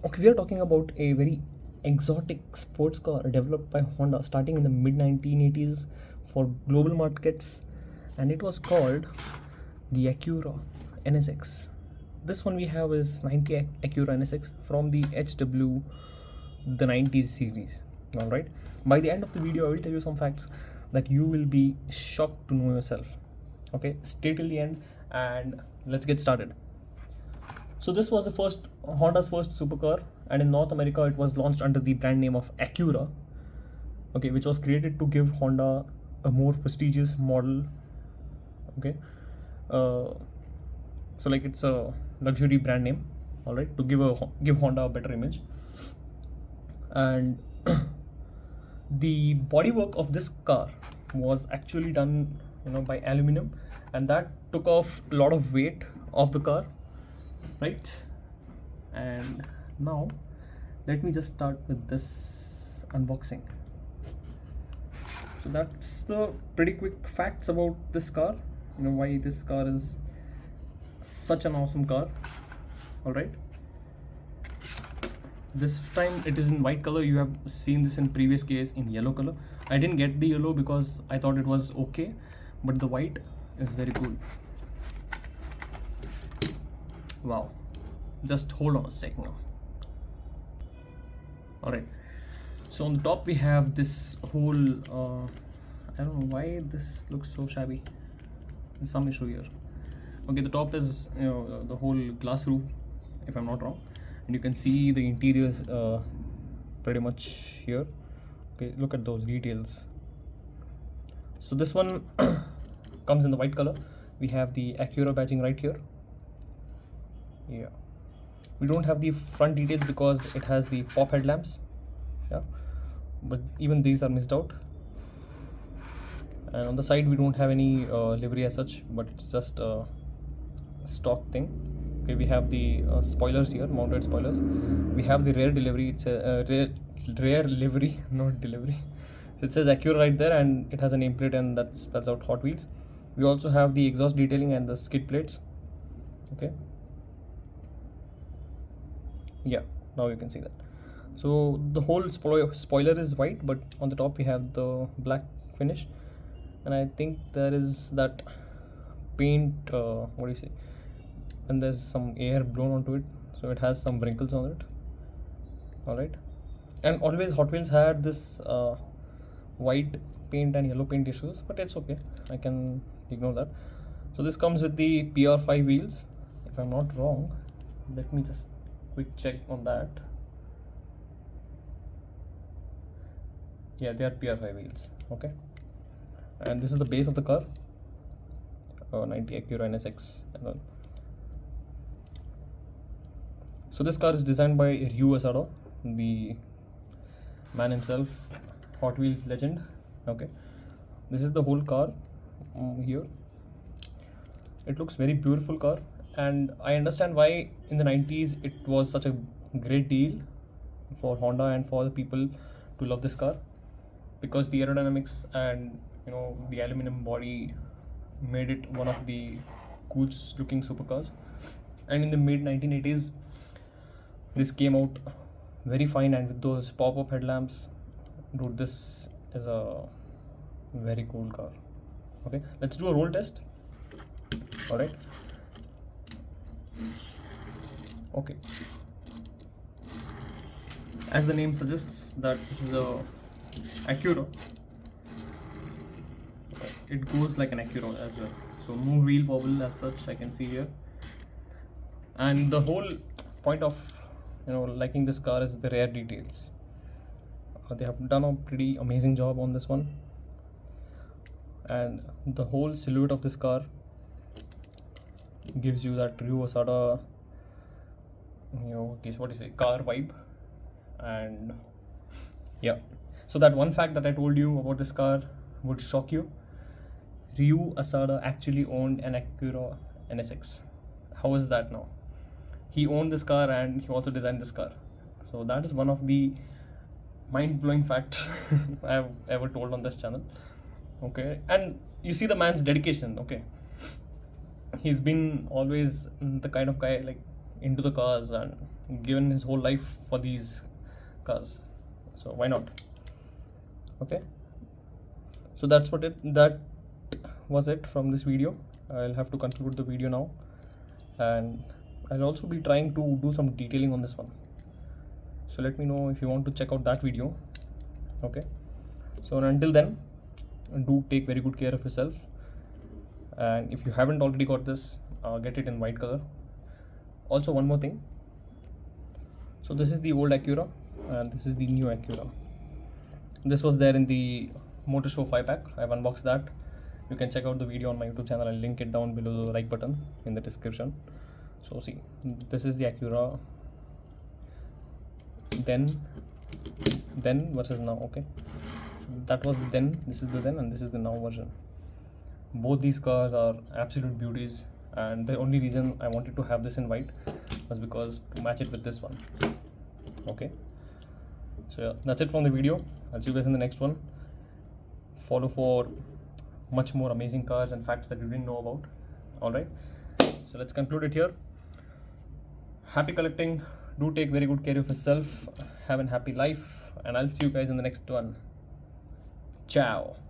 Okay, we are talking about a very exotic sports car developed by Honda starting in the mid 1980s for global markets, and it was called the Acura NSX. This one we have is 90 Acura NSX from the HW the 90s series. All right. By the end of the video, I will tell you some facts that you will be shocked to know yourself. Okay, stay till the end and let's get started. So this was the first Honda's first supercar, and in North America it was launched under the brand name of Acura, okay, which was created to give Honda a more prestigious model. Okay, so like it's a luxury brand name, all right, to give Honda a better image. And the bodywork of this car was actually done, by aluminum, and that took off a lot of weight of the car, right? And now let me just start with this unboxing. So that's the pretty quick facts about this car, why this car is such an awesome car. All right, this time it is in white color. You have seen this in previous case in yellow color. I didn't get the yellow because I thought it was okay, but the white is very cool. Wow, just hold on a second now. All right, so on the top we have this whole I don't know why this looks so shabby. There's some issue here. Okay, the top is the whole glass roof, if I'm not wrong, and you can see the interiors pretty much here. Okay, look at those details. So this one comes in the white color. We have the Acura badging right here. Yeah, we don't have the front details because it has the pop headlamps. Yeah, but even these are missed out. And on the side we don't have any livery as such, but it's just a stock thing. Okay, we have the spoilers here, mounted spoilers. We have the rear delivery. It's a rear livery, not delivery. It says Acura right there, and it has a nameplate, and that spells out Hot Wheels. We also have the exhaust detailing and the skid plates. Okay, yeah, now you can see that. So the whole spoiler is white, but on the top we have the black finish, and I think there is that paint, what do you say, and there's some air blown onto it, so it has some wrinkles on it. All right, and always Hot Wheels had this white paint and yellow paint issues, but it's okay, I can ignore that. So this comes with the PR5 wheels, if I'm not wrong. Let me just quick check on that. Yeah, they are PR5 wheels. Okay, and this is the base of the car, 90 Acura NSX. So this car is designed by Ryu Asada, the man himself, Hot Wheels legend. Okay, this is the whole car here. It looks very beautiful car, and I understand why in the 90s it was such a great deal for Honda and for the people to love this car, because the aerodynamics and the aluminum body made it one of the coolest looking supercars. And in the mid 1980s this came out very fine, and with those pop-up headlamps, dude, this is a very cool car. Okay, let's do a roll test. All right, okay, as the name suggests that this is a Acura, it goes like an Acura as well, so no wheel wobble as such I can see here. And the whole point of liking this car is the rear details. They have done a pretty amazing job on this one, and the whole silhouette of this car gives you that Ryu Asada, what do you say, car vibe. And yeah, so that one fact that I told you about this car would shock you. Ryu Asada actually owned an Acura NSX. How is that now? He owned this car and he also designed this car. So that is one of the mind-blowing facts I have ever told on this channel. Okay, and you see the man's dedication. Okay, he's been always the kind of guy like into the cars, and given his whole life for these cars, so why not? Okay, so that was it from this video. I'll have to conclude the video now, and I'll also be trying to do some detailing on this one, so let me know if you want to check out that video. Okay, so until then, do take very good care of yourself, and if you haven't already got this, get it in white color. Also, one more thing, so this is the old Acura and this is the new Acura. This was there in the Motor Show 5-pack. I've unboxed that. You can check out the video on my YouTube channel. I'll link it down below the like button in the description. So see, this is the Acura then versus now. Okay, that was then, this is the then, and this is the now version. Both these cars are absolute beauties, and the only reason I wanted to have this in white was because to match it with this one. Okay, so yeah, that's it from the video. I'll see you guys in the next one. Follow for much more amazing cars and facts that you didn't know about. Alright, so let's conclude it here. Happy collecting, do take very good care of yourself, have a happy life, and I'll see you guys in the next one. Ciao.